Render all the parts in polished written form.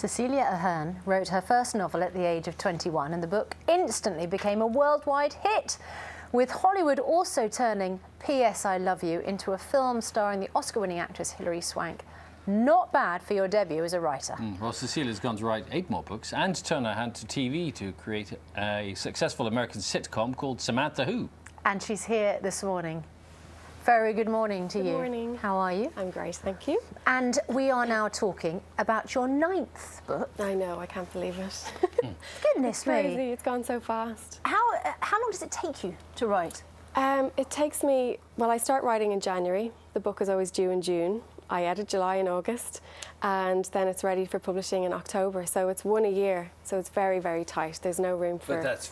Cecilia Ahern wrote her first novel at the age of 21, and the book instantly became a worldwide hit, with Hollywood also turning P.S. I Love You into a film starring the Oscar-winning actress Hilary Swank. Not bad for your debut as a writer. Well, Cecilia's gone to write 8 more books and turn her hand to TV to create a successful American sitcom called Samantha Who. And she's here this morning. Very good morning to you. Good morning. How are you? I'm great, thank you. And we are now talking about your 9th book. I know, I can't believe it. Goodness me. Crazy, it's gone so fast. How long does it take you to write? It takes me, well, I start writing in January. The book is always due in June. I edit July and August, and then it's ready for publishing in October. So it's one a year. So it's very, very tight. There's no room for. But that's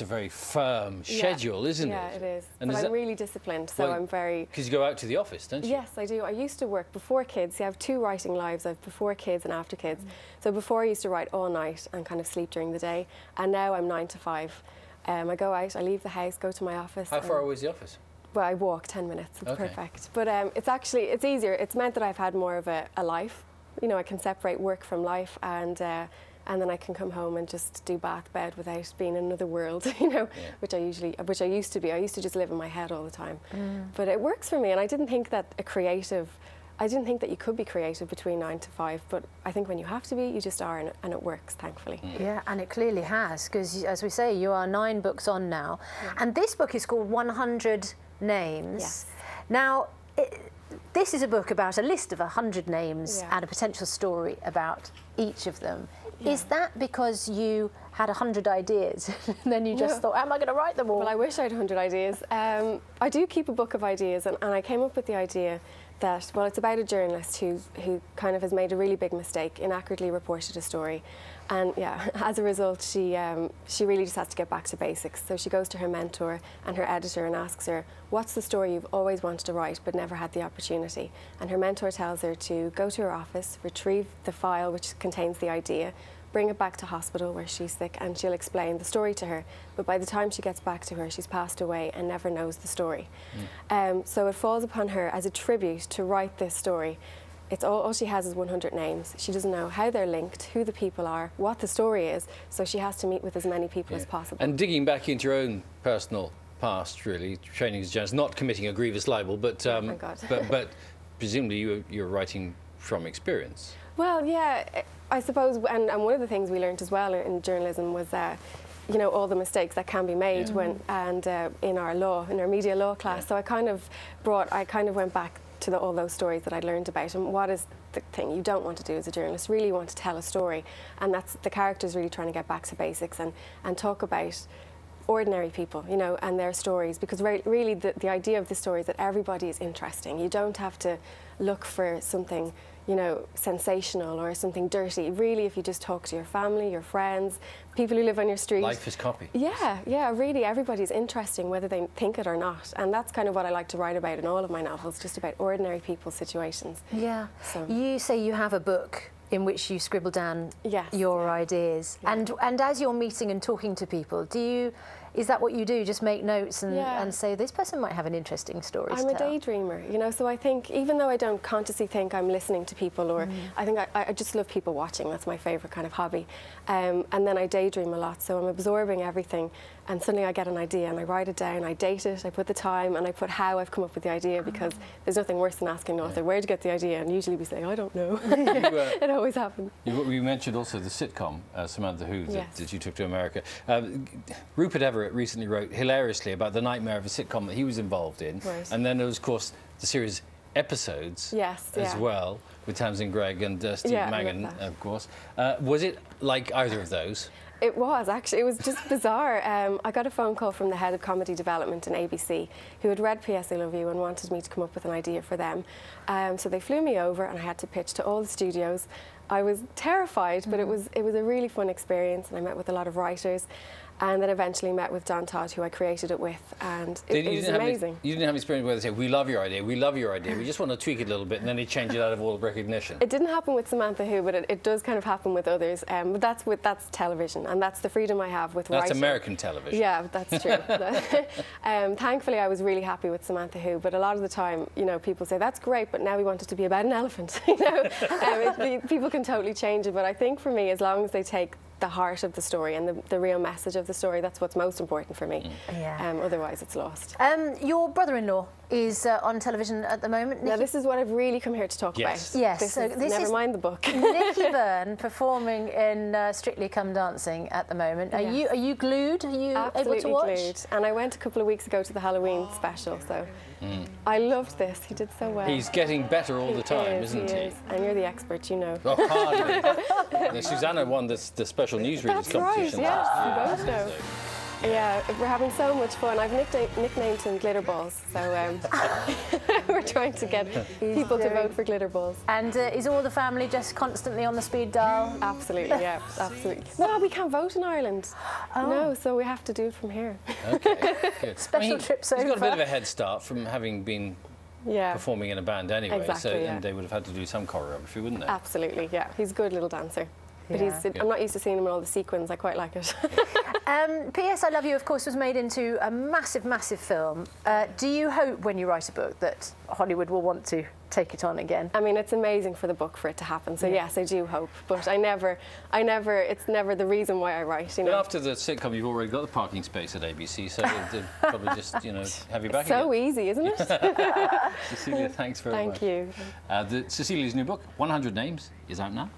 a very firm schedule, isn't it? Yeah, it is. And but I'm really disciplined, so I'm very. Because you go out to the office, don't you? Yes, I do. I used to work before kids. See, I have 2 writing lives. I have before kids and after kids. So before I used to write all night and kind of sleep during the day, and now I'm 9 to 5. I go out, I leave the house, go to my office. How far away is the office? Well, I walk 10 minutes. It's okay. Perfect. But it's easier. It's meant that I've had more of a life. You know, I can separate work from life, and then I can come home and just do bath, bed without being in another world. You know, which I used to be. I used to just live in my head all the time. But it works for me, and I didn't think that I didn't think that you could be creative between 9 to 5, but I think when you have to be, you just are, and it works, thankfully. Yeah, and it clearly has, because as we say, you are 9 books on now, and this book is called 100 Names. Yes. Now, this is a book about a list of 100 names and a potential story about each of them. Yeah. Is that because you had 100 ideas and then you just thought, am I going to write them all? Well, I wish I had 100 ideas. I do keep a book of ideas, and I came up with the idea that, well, it's about a journalist who kind of has made a really big mistake, inaccurately reported a story. And yeah, as a result, she really just has to get back to basics. So she goes to her mentor and her editor and asks her, what's the story you've always wanted to write but never had the opportunity? And her mentor tells her to go to her office, retrieve the file which contains the idea, bring it back to hospital where she's sick, and she'll explain the story to her. But by the time she gets back to her, she's passed away and never knows the story. So it falls upon her as a tribute to write this story. It's all she has is 100 names. She doesn't know how they're linked, who the people are, what the story is, so she has to meet with as many people as possible. And digging back into your own personal past, really, training as a journalist, not committing a grievous libel, but thank God. but presumably you're writing from experience. Well, yeah, I suppose, and one of the things we learned as well in journalism was you know, all the mistakes that can be made in our media law class. So I kind of went back to all those stories that I'd learned about, and what is the thing you don't want to do as a journalist. Really want to tell a story, and that's the characters really trying to get back to basics and talk about ordinary people, you know, and their stories, because really the idea of the story is that everybody is interesting. You don't have to look for something, you know, sensational or something dirty. Really, if you just talk to your family, your friends, people who live on your street. Life is copy. Yeah, really, everybody's interesting, whether they think it or not. And that's kind of what I like to write about in all of my novels, just about ordinary people's situations. Yeah. So. You say you have a book in which you scribble down your ideas. Yeah. And as you're meeting and talking to people, is that what you do? Just make notes and say, this person might have an interesting story to tell? I'm a daydreamer, you know, so I think, even though I don't consciously think I'm listening to people, or I think I just love people watching. That's my favourite kind of hobby. And then I daydream a lot, so I'm absorbing everything, and suddenly I get an idea and I write it down, I date it, I put the time, and I put how I've come up with the idea, because there's nothing worse than asking an author, where'd you get the idea? And usually we say, I don't know. It always happens. You mentioned also the sitcom, Samantha Who, that you took to America. Rupert Everett recently wrote hilariously about the nightmare of a sitcom that he was involved in. Right. And then there was, of course, the series Episodes as well, with Tamsin Greig and Steve Mangan, of course. Was it like either of those? It was, actually. It was just bizarre. I got a phone call from the head of comedy development in ABC, who had read P.S. I Love You and wanted me to come up with an idea for them. So they flew me over, and I had to pitch to all the studios. I was terrified, but it was a really fun experience, and I met with a lot of writers. and then eventually met with John Todd, who I created it with, and it was amazing. You didn't have experience where they say, we love your idea, we love your idea, we just want to tweak it a little bit, and then they change it out of all recognition. It didn't happen with Samantha Who, but it does kind of happen with others. But that's television, and that's the freedom I have with writing. That's American television. Yeah, that's true. Thankfully, I was really happy with Samantha Who, but a lot of the time, you know, people say, that's great, but now we want it to be about an elephant. You know, people can totally change it, but I think for me, as long as they take the heart of the story and the real message of the story, that's what's most important for me. Otherwise it's lost. Your brother-in-law is on television at the moment. Now this is what I've really come here to talk about. Yes, never mind the book. Nikki Byrne performing in Strictly Come Dancing at the moment. Are you glued? Are you absolutely able to watch? Glued. And I went a couple of weeks ago to the Halloween special, so I loved this. He did so well. He's getting better all the time, isn't he? And you're the expert, you know. Oh, hardly. Susanna won the special newsreaders competition. That's right, yes, you both know. Yeah, we're having so much fun. I've nicknamed him Glitter Balls, so we're trying to get people to vote for Glitter Balls. And is all the family just constantly on the speed dial? Absolutely, yeah, absolutely. No, we can't vote in Ireland. No, so we have to do it from here. Okay, good. Special trips over. He's got a bit of a head start from having been performing in a band anyway, and they would have had to do some choreography, wouldn't they? Absolutely, yeah. He's a good little dancer. But I'm not used to seeing him in all the sequins. I quite like it. P.S. I Love You, of course, was made into a massive, massive film. Do you hope, when you write a book, that Hollywood will want to take it on again? I mean, it's amazing for the book for it to happen. So yes, I do hope. But it's never the reason why I write. You know. But after the sitcom, you've already got the parking space at ABC, so they'll probably just, you know, have you back again. So easy, isn't it? Cecilia, thanks very much. Thank you. Cecilia's new book, 100 Names, is out now.